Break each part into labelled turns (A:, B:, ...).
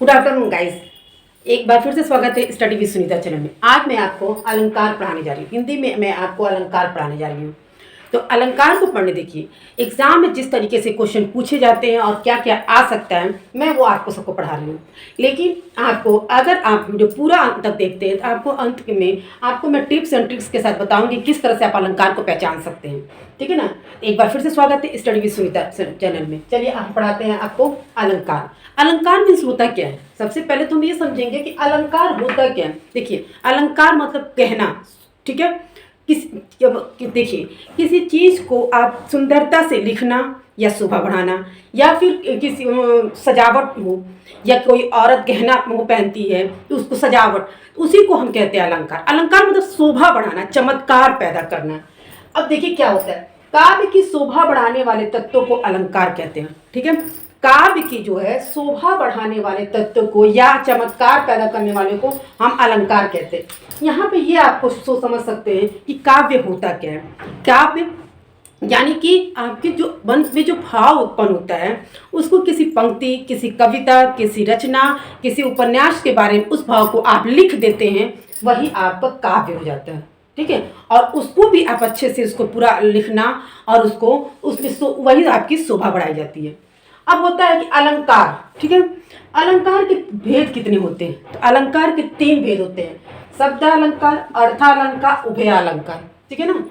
A: Good afternoon guys. एक बार फिर से स्वागत है स्टडी विद सुनीता चैनल में। आज मैं आपको अलंकार पढ़ाने जा रही हूँ। हिंदी में मैं आपको अलंकार पढ़ाने जा रही हूँ। तो अलंकार को पढ़ने देखिए, एग्जाम में जिस तरीके से क्वेश्चन पूछे जाते हैं और क्या क्या आ सकता है, मैं वो आपको सबको पढ़ा रही हूँ। लेकिन आपको, अगर आप वीडियो पूरा अंत तक देखते हैं तो आपको अंत में आपको मैं टिप्स एंड ट्रिक्स के साथ बताऊंगी किस तरह से आप अलंकार को पहचान सकते हैं। ठीक है ना। एक बार फिर से स्वागत है स्टडी विद सुनीता चैनल में। चलिए आप पढ़ाते हैं आपको अलंकार। अलंकार मीन्स होता क्या है। सबसे पहले तुम ये समझेंगे कि अलंकार होता क्या है। देखिए, अलंकार मतलब कहना। ठीक है। देखिए, किसी चीज़ को आप सुंदरता से लिखना या शोभा बढ़ाना, या फिर किसी सजावट हो, या कोई औरत गहना वो पहनती है तो उसको सजावट, उसी को हम कहते हैं अलंकार। अलंकार मतलब शोभा बढ़ाना, चमत्कार पैदा करना। अब देखिए क्या होता है, काव्य की शोभा बढ़ाने वाले तत्वों को अलंकार कहते हैं। ठीक है। काव्य की जो है शोभा बढ़ाने वाले तत्व को या चमत्कार पैदा करने वाले को हम अलंकार कहते हैं। यहाँ पे ये आपको समझ सकते हैं कि काव्य होता क्या है। काव्य यानी कि आपके जो मन में जो भाव उत्पन्न होता है, उसको किसी पंक्ति, किसी कविता, किसी रचना, किसी उपन्यास के बारे में उस भाव को आप लिख देते हैं, वही आपका काव्य हो जाता है। ठीक है। और उसको भी आप अच्छे से उसको पूरा लिखना और उसको उसमें वही आपकी शोभा बढ़ाई जाती है। अब होता है कि अलंकार। ठीक है। अलंकार के भेद कितने होते हैं? तो अलंकार के 3 भेद होते हैं: शब्दालंकार, अर्थालंकार, उभयालंकार। ठीक है ना।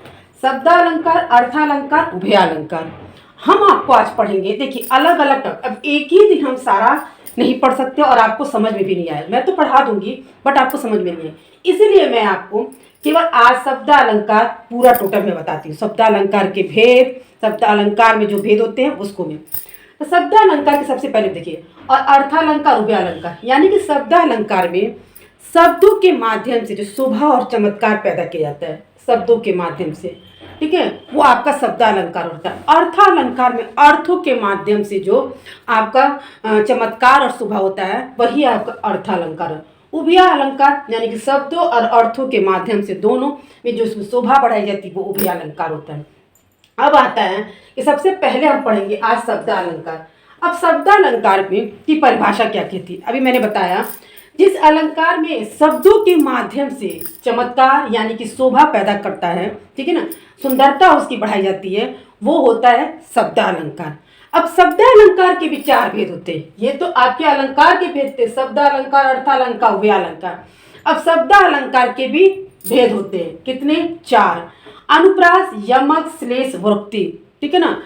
A: शब्दालंकार, अर्थालंकार, उभयालंकार हम आपको आज पढ़ेंगे। देखिए, अलग अलग, अब एक ही दिन हम सारा नहीं पढ़ सकते और आपको समझ में भी नहीं आए। मैं तो पढ़ा दूंगी बट आपको समझ में नहीं आए, इसीलिए मैं आपको केवल आज शब्दालंकार पूरा टोटल में बताती हूँ। शब्दालंकार के भेद, शब्दालंकार में जो भेद होते हैं उसको मैं, तो शब्दालंकार के सबसे पहले देखिए, और अर्थालंकार, उभयालंकार। यानी कि शब्दालंकार में शब्दों के माध्यम से जो शोभा और चमत्कार पैदा किया जाता है, शब्दों के माध्यम से, ठीक है, वो आपका शब्दालंकार होता है। अर्थालंकार में अर्थों के माध्यम से जो आपका चमत्कार और शोभा होता है, वही आपका अर्थालंकार है। उभयालंकार यानी कि शब्दों और अर्थों के माध्यम से दोनों में जो शोभा बढ़ाई जाती है, वो उभयालंकार होता है। अब आता है कि सबसे पहले हम पढ़ेंगे आज शब्दालंकार। अब शब्दालंकार में की परिभाषा क्या कहती है, अभी मैंने बताया, जिस अलंकार में शब्दों के माध्यम से चमत्कार यानी कि शोभा पैदा करता है, ठीक है ना, सुंदरता उसकी बढ़ाई जाती है, वो होता है शब्दालंकार। अब शब्दालंकार के भी 4 भेद होते हैं। ये तो आपके अलंकार के भेद थे, शब्दालंकार, अर्थालंकार, उभयालंकार। अब शब्दालंकार के भी भेद होते हैं। कितने? 4। अनुप्रास, यमक, श्लेष, वक्रोक्ति। ठीक है ना।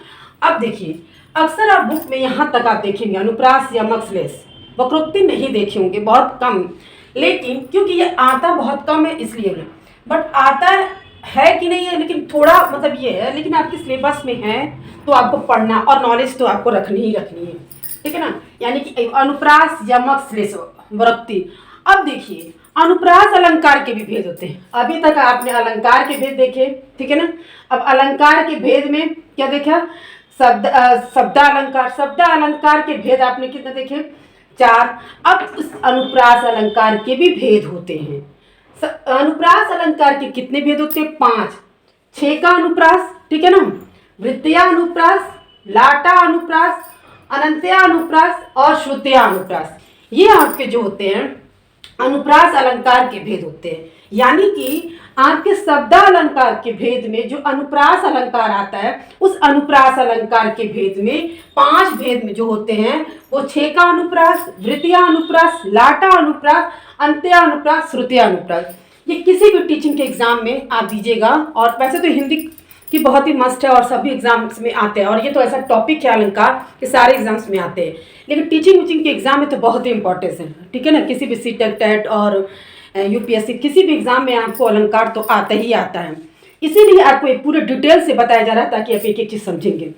A: अब देखिए, अक्सर आप बुक में यहाँ तक आप देखेंगे अनुप्रास, यमक, श्लेष, वक्रोक्ति नहीं देखे होंगे, बहुत कम। लेकिन क्योंकि ये आता बहुत कम है इसलिए नहीं, बट आता है कि नहीं है, लेकिन थोड़ा मतलब ये है, लेकिन आपके सिलेबस में है तो आपको पढ़ना और नॉलेज तो आपको रखनी ही रखनी है। ठीक है ना। यानी कि अनुप्रास, यमक, श्लेष, वक्रोक्ति। अब देखिए, अनुप्रास अलंकार के भी भेद होते हैं। अभी तक आपने अलंकार के भेद देखे, ठीक है ना। अब अलंकार के भेद में क्या देखा? शब्दालंकार। शब्दालंकार के भेद आपने कितने देखे? 4। अब उस अनुप्रास अलंकार के भी भेद होते हैं। अनुप्रास अलंकार के कितने भेद होते हैं? 5। 6 का अनुप्रास, ठीक है ना, वृत्तिया अनुप्रास, लाटा अनुप्रास, अनंत्या अनुप्रास और श्रुतिया अनुप्रास। ये आपके जो होते हैं अनुप्रास अलंकार के भेद होते हैं। यानी कि आपके शब्दालंकार के भेद में जो अनुप्रास अलंकार आता है, उस अनुप्रास अलंकार के भेद में 5 भेद में जो होते हैं, वो 6 का अनुप्रास, वृत्तिया अनुप्रास, लाटा अनुप्रास, अंत्या अनुप्रास, श्रुतिया अनुप्रास। ये किसी भी टीचिंग के एग्जाम में आप दीजिएगा, और वैसे तो हिंदी की बहुत ही मस्ट है और सभी एग्जाम्स में आते हैं, और ये तो ऐसा टॉपिक है अलंकार कि सारे एग्जाम्स में आते हैं, लेकिन टीचिंग वीचिंग के एग्जाम में तो बहुत ही इंपॉर्टेंस है। ठीक है ना। किसी भी सीटेट, टेट और यूपीएससी किसी भी एग्जाम में आपको अलंकार तो आता ही आता है। इसीलिए आपको एक पूरे डिटेल से बताया जा रहा है ताकि आप एक एक चीज समझेंगे।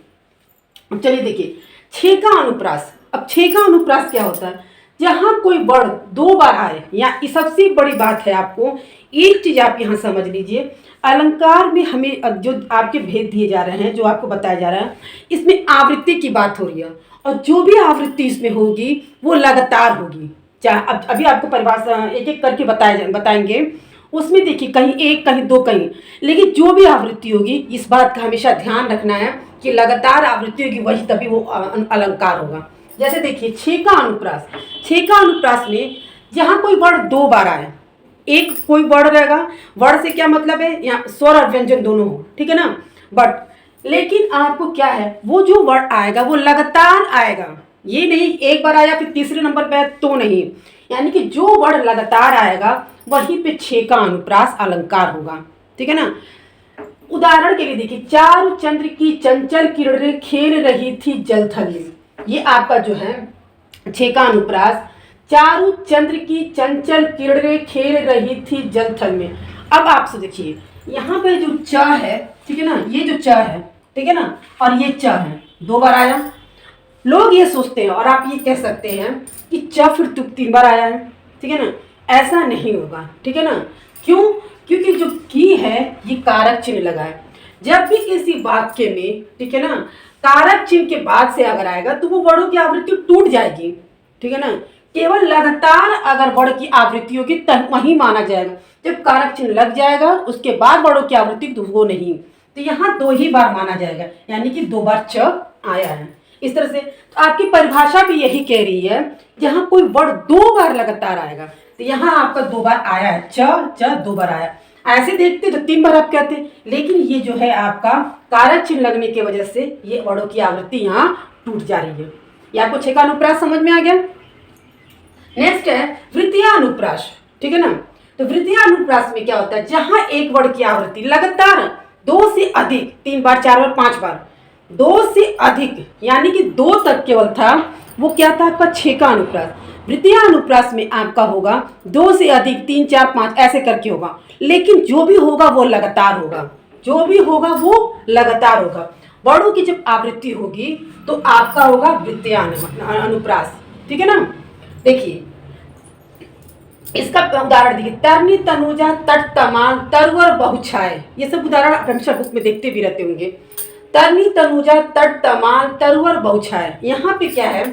A: अब चलिए देखिए, 6 का अनुप्रास। अब 6 का अनुप्रास क्या होता है? जहाँ कोई वर्ड 2 बार आए, या सबसे बड़ी बात है, आपको एक चीज आप यहाँ समझ लीजिए, अलंकार में हमें जो आपके भेद दिए जा रहे हैं, जो आपको बताया जा रहा है, इसमें आवृत्ति की बात हो रही है, और जो भी आवृत्ति इसमें होगी वो लगातार होगी। चाहे अब अभी आपको परिभाषा एक एक करके बताएंगे। उसमें देखिए, कहीं 1, कहीं 2, कहीं, लेकिन जो भी आवृत्ति होगी, इस बात का हमेशा ध्यान रखना है कि लगातार आवृत्ति होगी, वही तभी वो अलंकार होगा। जैसे देखिए 6 का अनुप्रास, 6 का अनुप्रास में जहाँ कोई वर्ण 2 बार आए, एक कोई वर्ण रहेगा, वर्ण से क्या मतलब है, यहाँ स्वर और व्यंजन दोनों हो, ठीक है ना, बट लेकिन आपको क्या है, वो जो वर्ण आएगा वो लगातार आएगा, ये नहीं एक बार आया फिर तीसरे नंबर पे तो नहीं, यानी कि जो वर्ण लगातार आएगा वहीं पे 6 का अनुप्रास अलंकार होगा, ठीक है ना। उदाहरण के लिए देखिए, चारु चंद्र की चंचल किरणें खेल रही थी जलथल में, ये आपका जो है 6 का अनुप्रास, चारु चंद्र की चंचल किरणें खेल रही थी जलथल में। अब आप देखिए यहाँ पे जो च है, ठीक है ना, ये जो च है, ठीक है ना, और ये च है, 2 बार आया। लोग ये सोचते हैं और आप ये कह सकते हैं कि च फिर तुक 3 बार आया है, ठीक है ना, ऐसा नहीं होगा, ठीक है ना। क्यों? क्योंकि जो की है ये कारक चिन्ह लगा है। जब भी किसी वाक्य में, ठीक है ना, कारक चिन्ह के बाद से अगर आएगा तो वो वर्णों की आवृत्ति टूट जाएगी, ठीक है ना। केवल लगातार अगर वर्ण की आवृत्ति होगी तब वही माना जाएगा, जब कारक चिन्ह लग जाएगा उसके बाद वर्णों की आवृत्ति तो वो नहीं, तो यहाँ 2 ही बार माना जाएगा, यानी कि 2 बार च आया है। इस तरह से तो आपकी परिभाषा भी यही कह रही है, जहाँ कोई वर्ण 2 बार लगातार आएगा तो यहाँ आपका 2 बार आया है, च 2 बार आया। ऐसे देखते तो 3 बार आप कहते, लेकिन ये जो है आपका कारक चिन्ह लगने की वजह से ये वर्णों की आवृत्ति यहाँ टूट जा रही है। ये आपको 6 का अनुप्रास समझ में आ गया। नेक्स्ट है वृत्तीय अनुप्रास, ठीक है ना। तो वृत्तीय अनुप्रास में क्या होता है, जहां एक वर्ण की आवृत्ति लगातार 2 से अधिक, 3 बार 4 बार 5 बार, 2 से अधिक यानी कि 2 तक केवल था, वो क्या था आपका 6 का अनुप्रास। वृत्तीय अनुप्रास में आपका होगा 2 से अधिक, 3 4 5 ऐसे करके होगा, लेकिन जो भी होगा वो लगातार होगा, जो भी होगा वो लगातार होगा। वर्णों की जब आवृत्ति होगी तो आपका होगा वृत्तीय अनुप्रास, ठीक है ना। देखिए इसका उदाहरण देखिए, तरनी तनुजा तट तमाल तरवर बहुछाए, ये सब उदाहरण हमेशा बुक में देखते भी रहते होंगे। तरनी तनुजा तट तमाल तरवर बहुछाए, यहाँ पे क्या है,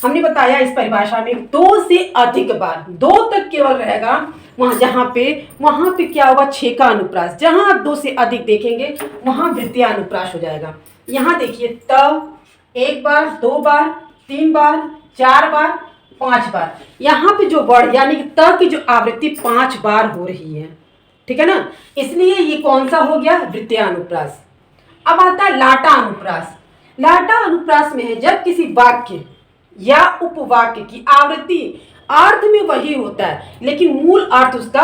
A: हमने बताया इस परिभाषा में 2 से अधिक बार, 2 तक केवल रहेगा वहां, जहां पे वहां पे क्या होगा 6 का अनुप्रास, जहां आप 2 से अधिक देखेंगे वहां वृत्तीय अनुप्रास हो जाएगा। यहाँ देखिए त 1 बार 2 बार 3 बार 4 बार 5 बार, यहाँ पे जो वर्ण यानी कि त की जो आवृत्ति 5 बार हो रही है, ठीक है ना, इसलिए ये कौन सा हो गया, वृत्तीय अनुप्रास। अब आता है लाटा अनुप्रास। लाटा अनुप्रास में है जब किसी वाक्य या उपवाक्य की आवृत्ति अर्थ में वही होता है लेकिन मूल अर्थ उसका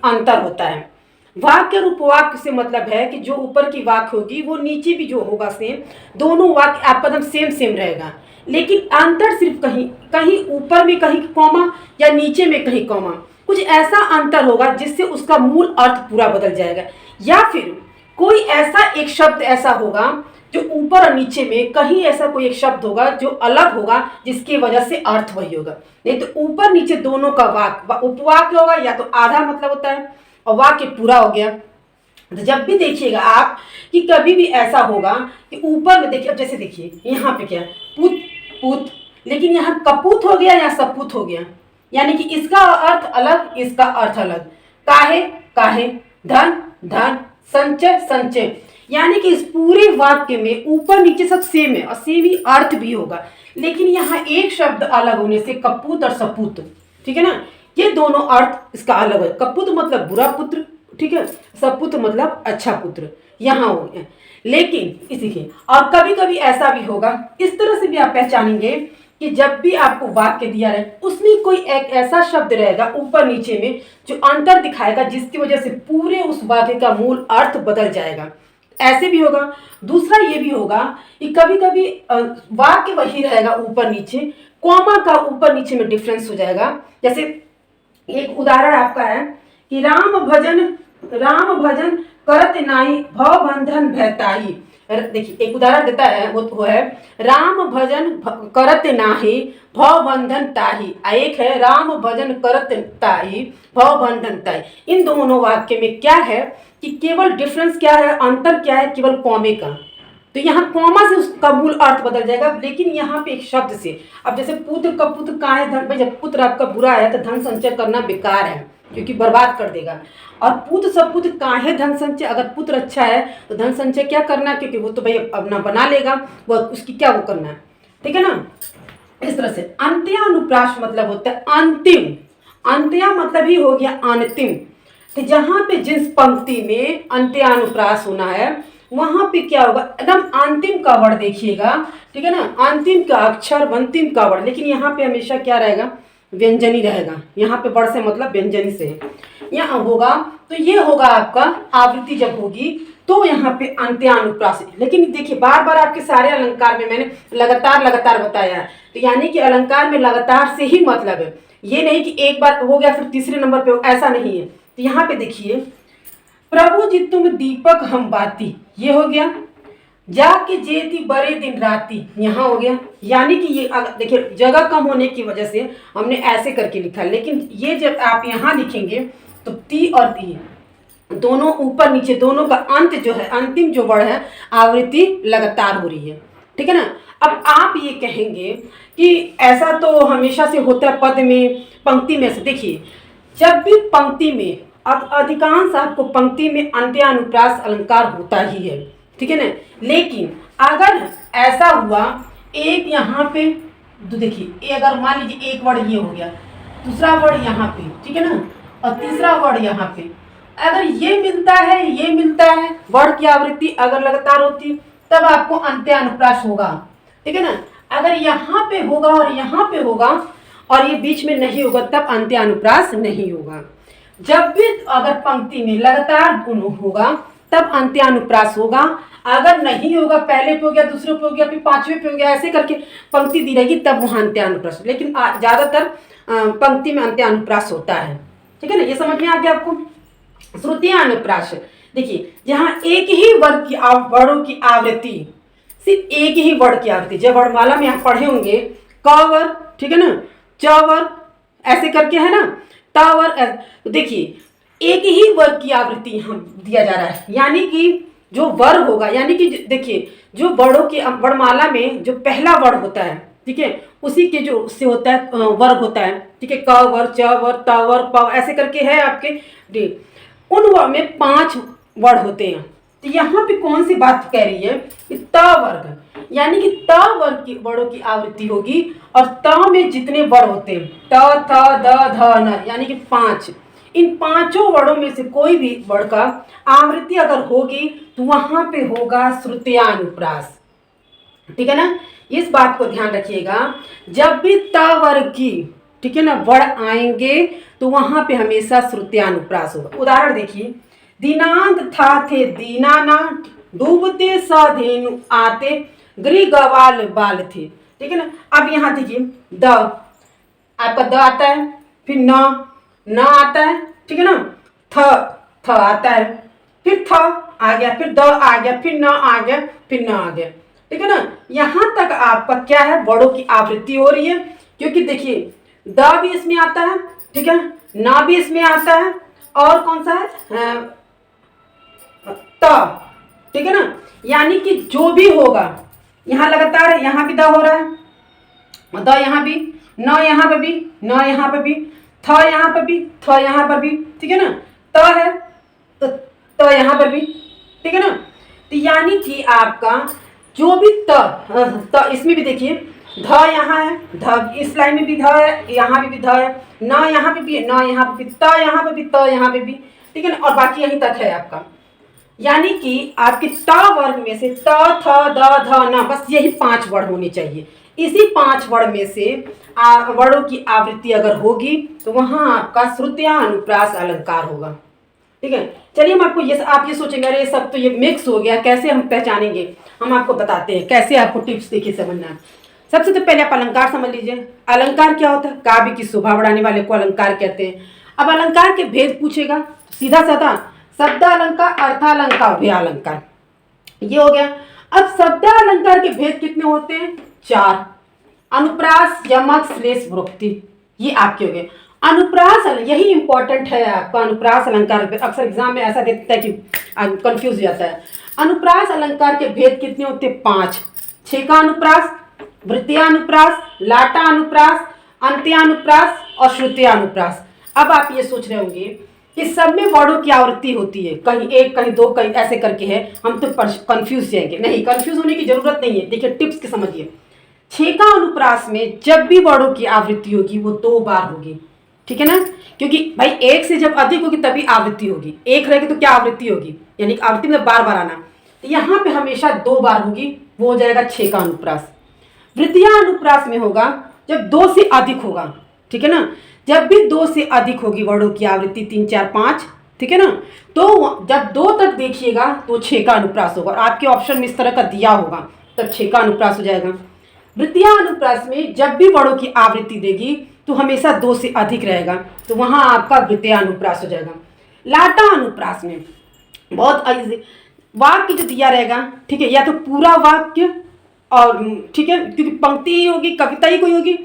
A: अंतर होता है। वाक्य और उपवाक्य से मतलब है कि जो ऊपर की वाक्य होगी वो नीचे भी जो होगा सेम, दोनों वाक्य आपका एकदम सेम रहेगा, लेकिन अंतर सिर्फ कहीं कहीं ऊपर में कहीं कॉमा या नीचे में कहीं कॉमा, कुछ ऐसा अंतर होगा जिससे उसका मूल अर्थ पूरा बदल जाएगा। या फिर कोई ऐसा एक शब्द ऐसा होगा जो ऊपर और नीचे में कहीं ऐसा कोई एक शब्द होगा जो अलग होगा जिसकी वजह से अर्थ वही होगा, नहीं तो ऊपर नीचे दोनों का वाक्य उपवाक्य होगा या तो आधा मतलब होता है और वाक्य पूरा हो गया। तो जब भी देखिएगा आप कि कभी भी ऐसा होगा कि ऊपर में देखिए, अब जैसे देखिए यहाँ पे क्या पुत पुत, लेकिन यहाँ कपूत हो गया या सपूत हो गया, यानी कि इसका अर्थ अलग इसका अर्थ अलग। काहे काहे, धन धन, संचय संचय, यानी कि इस पूरे वाक्य में ऊपर नीचे सब सेम है और सेम ही अर्थ भी होगा, लेकिन यहाँ एक शब्द अलग होने से कपूत और सपूत, ठीक है ना, ये दोनों अर्थ इसका अलग है। कपूत मतलब बुरा पुत्र, ठीक है, सपूत मतलब अच्छा पुत्र, यहाँ हो गया। लेकिन इसी के और कभी कभी ऐसा भी होगा, इस तरह से भी आप पहचानेंगे कि जब भी आपको वाक्य दिया रहे उसमें कोई एक ऐसा शब्द रहेगा ऊपर नीचे में जो अंतर दिखाएगा जिसकी वजह से पूरे उस वाक्य का मूल अर्थ बदल जाएगा, ऐसे भी होगा। दूसरा ये भी होगा कि कभी कभी वाक्य वही रहेगा ऊपर नीचे, कॉमा का ऊपर नीचे में डिफरेंस हो जाएगा। जैसे एक उदाहरण आपका है कि राम भजन करत नाई भव बंधन भयताही। देखिए एक उदाहरण देता है, वो है राम भजन करत नाही भव बंधन ताही, एक है राम भजन करत ताही भव बंधन ताही। इन दोनों वाक्य में क्या है कि केवल डिफरेंस क्या है, अंतर क्या है, केवल कॉमे का, तो यहाँ कॉमा से उसका मूल अर्थ बदल जाएगा, लेकिन यहाँ पे एक शब्द से। अब जैसे पुत्र का पुत्र कहाँ है, धन, भाई जब पुत्र आपका बुरा है तो धन संचय करना बेकार है क्योंकि बर्बाद कर देगा। और पुत्र सब पुत्र कहाँ है, धन संचय, अगर पुत्र अच्छा है तो धन संचय क्या करना, क्योंकि वो तो भाई अपना बना लेगा, वो उसकी क्या वो करना है, ठीक है ना। इस तरह से अंत्यानुप्रास मतलब होता है अंतिम, अंत्या मतलब ही हो गया अंतिम। तो जहाँ पे जिस पंक्ति में अंत्यानुप्रास होना है वहां पे क्या होगा, एकदम अंतिम का वर्ड देखिएगा, ठीक है ना, अंतिम का अक्षर अंतिम का वर्ड, लेकिन यहाँ पे हमेशा क्या रहेगा, व्यंजनी रहेगा। यहाँ पे वर्ड से मतलब व्यंजनी से है। यहाँ होगा तो ये होगा आपका आवृत्ति जब होगी तो यहाँ पे अंत्यानुप्रास है। लेकिन देखिए बार बार आपके सारे अलंकार में मैंने लगातार लगातार बताया है, तो यानी कि अलंकार में लगातार से ही मतलब है, ये नहीं कि एक बार हो गया फिर तीसरे नंबर पे, ऐसा नहीं है। तो यहाँ पे देखिए प्रभु जी तुम दीपक हम बाती, ये हो गया, जाके जेती बड़े दिन राती, यहाँ हो गया। यानी कि ये देखिए जगह कम होने की वजह से हमने ऐसे करके लिखा, लेकिन ये जब आप यहाँ लिखेंगे तो ती और ती दोनों ऊपर नीचे दोनों का अंत जो है, अंतिम जो वर्ड है, आवृत्ति लगातार हो रही है, ठीक है ना। अब आप ये कहेंगे कि ऐसा तो हमेशा से होता है पद में पंक्ति में से, देखिए जब भी पंक्ति में, अब अधिकांश आपको पंक्ति में अंत्यानुप्रास अलंकार होता ही है, ठीक है ना। लेकिन अगर ऐसा हुआ एक यहाँ पे, तो देखिए अगर मान लीजिए एक वर्ड ये हो गया, दूसरा वर्ड यहाँ पे, ठीक है ना, और तीसरा वर्ड यहाँ पे, अगर ये मिलता है ये मिलता है, वर्ड की आवृत्ति अगर लगातार होती तब आपको अंत्यानुप्रास होगा, ठीक है ना। अगर यहाँ पे होगा और यहाँ पे होगा और ये बीच में नहीं होगा तब अंत्यानुप्रास नहीं होगा। जब भी अगर पंक्ति में लगातार गुण होगा तब अंत्यानुप्रास होगा, अगर नहीं होगा पहले पे हो गया दूसरे पे हो गया फिर पांचवे पे हो गया, ऐसे करके पंक्ति दी रहेगी तब वहाँ अंत्यानुप्रास। लेकिन ज्यादातर पंक्ति में अंत्यानुप्रास होता है, ठीक है ना। ये समझ में आ गया आपको। श्रुत्यानुप्रास, देखिए जहाँ एक ही वर्ड की वर्णों की आवृत्ति, सिर्फ एक ही वर्ड की आवृत्ति, जब वर्णमाला में आप पढ़े होंगे क वर्ड, ठीक है ना, च वर्ड, ऐसे करके है ना, ता वर्ड, तो देखिए एक ही वर्ड की आवृत्ति यहाँ दिया जा रहा है। यानी कि जो वर्ड होगा, यानी कि देखिए जो वर्णों की वर्णमाला में जो पहला वर्ड होता है, ठीक है, उसी के जो से होता है वर्ग होता है, ठीक है, क वर्ग, च वर्ग, त वर्ग, प, ऐसे करके है आपके, उन वर्ग में 5 वर्ड होते हैं। तो यहाँ पे कौन सी बात कह रही है कि त वर्ग, यानी कि त वर्ग की वर्णों की आवृत्ति होगी, और त में जितने वर्ड होते हैं त, थ, द, ध, न, यानी कि 5, इन 5 वर्णों में से कोई भी वर्ड का आवृत्ति अगर होगी तो वहां पे होगा श्रुत्यानुप्रास, ठीक है ना। इस बात को ध्यान रखिएगा, जब भी त वर्ग की, ठीक है ना, वर्ड आएंगे तो वहां पे हमेशा श्रुत्यानुप्रास होगा। उदाहरण देखिए, दिनांत था थे दीनानाथ, डूबते सधेनु आते, गृह गवाल बाल थे, ठीक है ना। अब यहाँ देखिए द, आपका द आता है, फिर न आता है, ठीक है ना, थ आता है, फिर थ आ गया, फिर द आ गया, फिर न आ गया, फिर न आ गया, ठीक है ना। यहाँ तक आपका क्या है, वर्णों की आवृत्ति हो रही है, क्योंकि देखिए द भी इसमें आता है, ठीक है, न भी इसमें आता है, और कौन सा है त, ठीक है ना। यानी कि जो भी होगा यहाँ लगातार है, यहाँ भी द हो रहा है, द यहाँ भी, न यहाँ पे भी, न यहाँ पे भी, थ यहाँ पर भी, थ यहाँ पर भी, ठीक है ना, त है तो त यहाँ पर भी, ठीक है ना। तो यानी कि आपका जो भी त इसमें भी देखिए ध यहाँ है, ध इस लाइन में भी ध है, यहाँ भी ध है, न यहाँ पे भी, न यहाँ पे भी, त यहाँ पे भी, त यहाँ पे भी, ठीक है ना, और बाकी यहीं तक है आपका। यानी कि आपके त वर्ग में से त, थ, द, ध, न, बस यही 5 वर्ड होने चाहिए। इसी 5 वर्ड में से वर्णों की आवृत्ति अगर होगी तो वहां आपका श्रुत्यानुप्रास अलंकार होगा, ठीक है। चलिए हम आपको आप ये सोचेंगे अरे सब तो ये मिक्स हो गया, कैसे हम पहचानेंगे, हम आपको बताते हैं कैसे आपको टिप्स देखिए समझना है। सबसे तो पहले आप अलंकार समझ लीजिए। अलंकार क्या होता है, काव्य की शोभा बढ़ाने वाले को अलंकार कहते हैं। अब अलंकार के भेद पूछेगा तो सीधा साधा शब्द अलंकार, अर्थालंकार, व्यलंकार, ये हो गया। अब शब्द अलंकार के भेद कितने होते हैं, 4, अनुप्रास, यमक, श्लेष, वृक्ति, ये आपके हो गए। अनुप्रास, यही इंपॉर्टेंट है आपका अनुप्रास अलंकार, अक्सर एग्जाम में ऐसा देता है कि कंफ्यूज हो जाता है। अनुप्रास अलंकार के भेद कितने होते हैं, 5, छेका अनुप्रास, वृत्त्यानुप्रास, लाटा अनुप्रास, अंत्यानुप्रास और श्रुत्यानुप्रास। अब आप ये सोच रहे होंगे कि सब में वर्णों की आवृत्ति होती है, कहीं 1 कहीं 2 कहीं ऐसे करके है, हम तो कंफ्यूज जाएंगे। नहीं, कंफ्यूज होने की जरूरत नहीं है। देखिए टिप्स के समझिए, छः का अनुप्रास में जब भी वर्णों की आवृत्ति होगी वो 2 बार होगी, ठीक है ना, क्योंकि भाई एक से जब अधिक होगी तभी आवृत्ति होगी, एक रहेगी तो क्या आवृत्ति होगी, यानी आवृत्ति में बार बार आना, तो यहाँ पे हमेशा 2 बार होगी, वो हो जाएगा 6 का अनुप्रास। वृत्तीय अनुप्रास में होगा जब 2 से अधिक होगा, ठीक है ना, जब भी 2 से अधिक होगी वर्णों की आवृत्ति 3, 4, 5, ठीक है ना, तो जब 2 तक देखिएगा तो 6 का अनुप्रास होगा, और आपके ऑप्शन में इस तरह का दिया होगा तब 6 का अनुप्रास हो जाएगा। वृत्तीय अनुप्रास में जब भी वर्णों की आवृत्ति देगी तो हमेशा 2 से अधिक रहेगा, तो वहां आपका वृत्तीय अनुप्रास हो जाएगा। लाटा अनुप्रास में बहुत वाक्य जो दिया रहेगा, ठीक है, या तो पूरा वाक्य और ठीक है, क्योंकि पंक्ति ही होगी, कविता ही कोई होगी,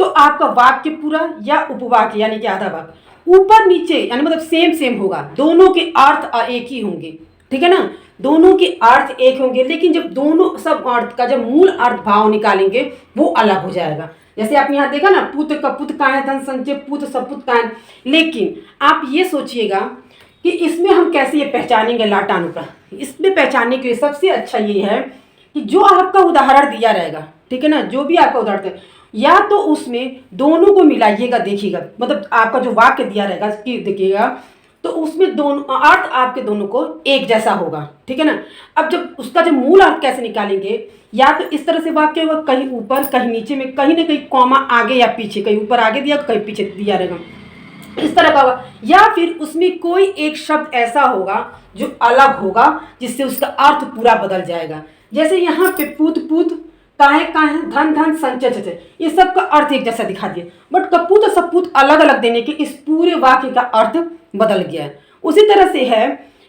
A: तो आपका वाक्य पूरा या उपवाक्य यानी कि आधा वाक्य, ऊपर नीचे यानी मतलब सेम होगा, दोनों के अर्थ एक ही होंगे, ठीक है ना, दोनों के अर्थ एक होंगे, लेकिन जब दोनों सब अर्थ का जब मूल अर्थ भाव निकालेंगे वो अलग हो जाएगा। जैसे आप यहाँ देखा ना, पुत कपुत काहे धन संचय पुत सपुत काहे, लेकिन आप ये सोचिएगा कि इसमें हम कैसे ये पहचानेंगे लाटा अनुप्रास। इसमें पहचानने के लिए सबसे अच्छा ये है कि जो आपका उदाहरण दिया रहेगा, ठीक है ना, जो भी आपका उदाहरण या तो उसमें दोनों को मिलाइएगा, देखिएगा, मतलब आपका जो वाक्य दिया रहेगा कि देखिएगा तो उसमें दोनों अर्थ आपके दोनों को एक जैसा होगा, ठीक है ना। अब जब उसका जब मूल अर्थ कैसे निकालेंगे, या तो इस तरह से वाक्य होगा, कहीं ऊपर कहीं नीचे में, कहीं ना कहीं कॉमा आगे या पीछे, कहीं ऊपर आगे दिया कहीं पीछे दिया रहेगा, इस तरह का होगा, या फिर उसमें कोई एक शब्द ऐसा होगा जो अलग होगा जिससे उसका अर्थ पूरा बदल जाएगा। जैसे यहाँ पे पूत पूत काहे काहे धन धन संचय चचय, ये सब का अर्थ एक जैसा दिखा दिया, बट कपूत और सपूत अलग अलग देने के इस पूरे वाक्य का अर्थ बदल गया है। उसी तरह से है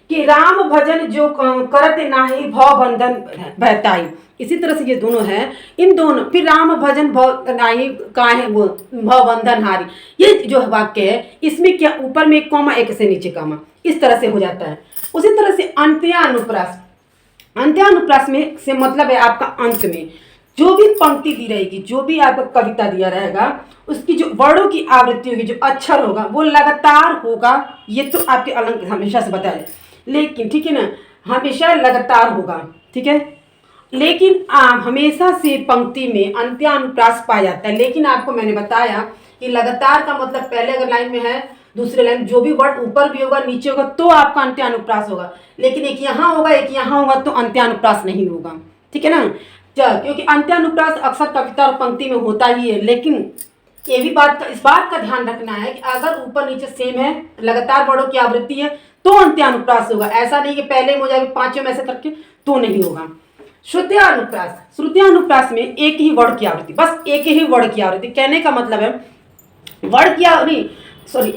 A: कि राम भजन जो करते नाही भव बंधन बहताई, इसी तरह से ये दोनों हैं, इन दोनों, फिर राम भजन भव नाही काहे वो भव बंधन हारी, ये जो वाक्य है इसमें क्या ऊपर में एक कॉमा एक से नीचे कॉमा, इस तरह से हो जाता है। उसी तरह से अंत्यानुप्रास, अंत्यानुप्रास में से मतलब है आपका अंत में जो भी पंक्ति दी रहेगी, जो भी आपका कविता दिया रहेगा, उसकी जो वर्णों की आवृत्ति होगी, जो अक्षर होगा वो लगातार होगा, ये तो आपके अलग हमेशा से बताया, लेकिन ठीक है ना, हमेशा लगातार होगा, ठीक है, लेकिन हमेशा से पंक्ति में अंत्यानुप्रास पाया जाता है। लेकिन आपको मैंने बताया कि लगातार का मतलब पहले अगर लाइन में है, दूसरे लाइन जो भी वर्ड ऊपर भी होगा नीचे होगा तो आपका अंत्यानुप्रास होगा, लेकिन एक यहाँ होगा एक यहाँ होगा तो अंत्यानुप्रास नहीं होगा, ठीक है ना, क्योंकि अंत्यानुप्रास अक्सर कविता और पंक्ति में होता ही है। लेकिन ये भी इस बात का ध्यान रखना है कि अगर ऊपर नीचे सेम है, लगातार वर्णों की आवृत्ति है तो अंत्यानुप्रास होगा, ऐसा नहीं कि पहले में हो जाएगा पांचों में से करके तो नहीं होगा। श्रुत्यानुप्रास, श्रुत्यानुप्रास में एक ही वर्ण की आवृत्ति, बस एक ही वर्ण की आवृत्ति, कहने का मतलब है वर्ण की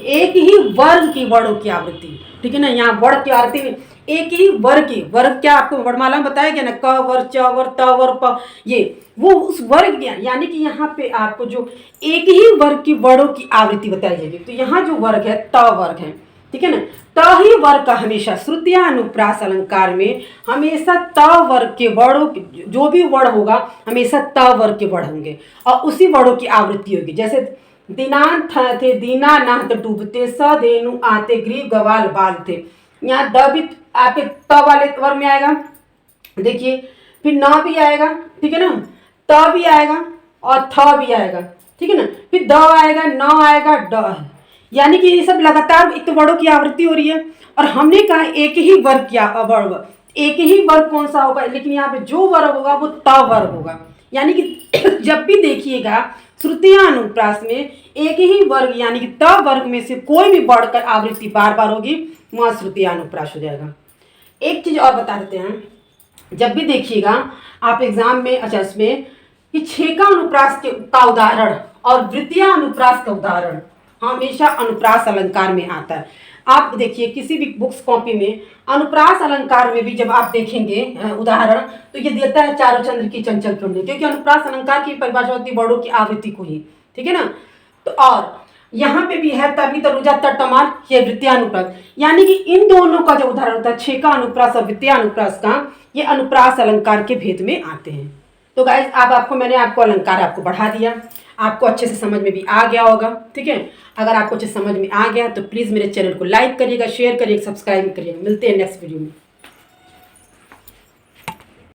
A: एक ही वर्ग की वर्णों की आवृत्ति, ठीक है ना, यहाँ वर्ण की आवृत्ति में एक ही वर्ग की, वर्ग क्या आपको वर्णमाला में बताया गया ना, क वर च वर त वर प, ये वो उस वर्ग ज्ञान, यानी कि यहाँ पे आपको जो एक ही वर्ग की वर्णों की आवृत्ति बताई जाएगी, तो यहाँ जो वर्ग है त वर्ग है, ठीक है ना, त ही वर्ग का हमेशा श्रुत्यानुप्रास अलंकार में हमेशा त वर्ग के वर्णों, जो भी वर्ण होगा हमेशा त वर्ग के वर्ण होंगे और उसी वर्णों की आवृत्ति होगी। जैसे दीनान थे दीना नाथ डूबते, स धेनु आते ग्रीव गवाल बाल थे, यहाँ द भी आपके त वाले वर्ग में आएगा, देखिए, फिर न भी आएगा, ठीक है ना, त भी आएगा और थ भी आएगा, ठीक है ना, फिर द आएगा, न आएगा, ड, यानी कि ये सब लगातार एक तो वर्णों की आवृत्ति हो रही है। और हमने कहा एक ही वर्ग क्या वर्ग, एक ही वर्ग कौन सा होगा, लेकिन यहाँ पे जो वर्ग होगा वो त वर्ग होगा, यानी कि जब भी देखिएगा श्रुत्यानुप्रास में एक ही वर्ग यानी कि त वर्ग में से कोई भी बढ़कर आवृत्ति बार बार होगी, वहाँ श्रुत्यानुप्रास हो जाएगा। एक चीज और बता देते हैं, जब भी देखिएगा आप एग्जाम में इसमें कि छेका अनुप्रास का उदाहरण और वृत्तीय अनुप्रास का उदाहरण हमेशा अनुप्रास अलंकार में आता है। आप देखिए किसी भी बुक्स कॉपी में अनुप्रास अलंकार में भी जब आप देखेंगे उदाहरण तो ये देता है चारों चंद्र की चंचल कुंडली, क्योंकि अनुप्रास अलंकार की परिभाषा होती है वर्णों की आवृत्ति को ही, ठीक है ना। तो और यहाँ पे भी है तभी तरुजा तटमान, ये वृत्तीय अनुप्रास, यानी कि इन दोनों का जो उदाहरण होता है छेका अनुप्रास और वृत्तीय अनुप्रास का, ये अनुप्रास अलंकार के भेद में आते हैं। तो गाइस अब मैंने आपको अलंकार आपको बढ़ा दिया, आपको अच्छे से समझ में भी आ गया होगा, ठीक है। अगर आपको अच्छे समझ में आ गया तो प्लीज़ मेरे चैनल को लाइक करिएगा, शेयर करिएगा, सब्सक्राइब करिएगा। मिलते हैं नेक्स्ट वीडियो में।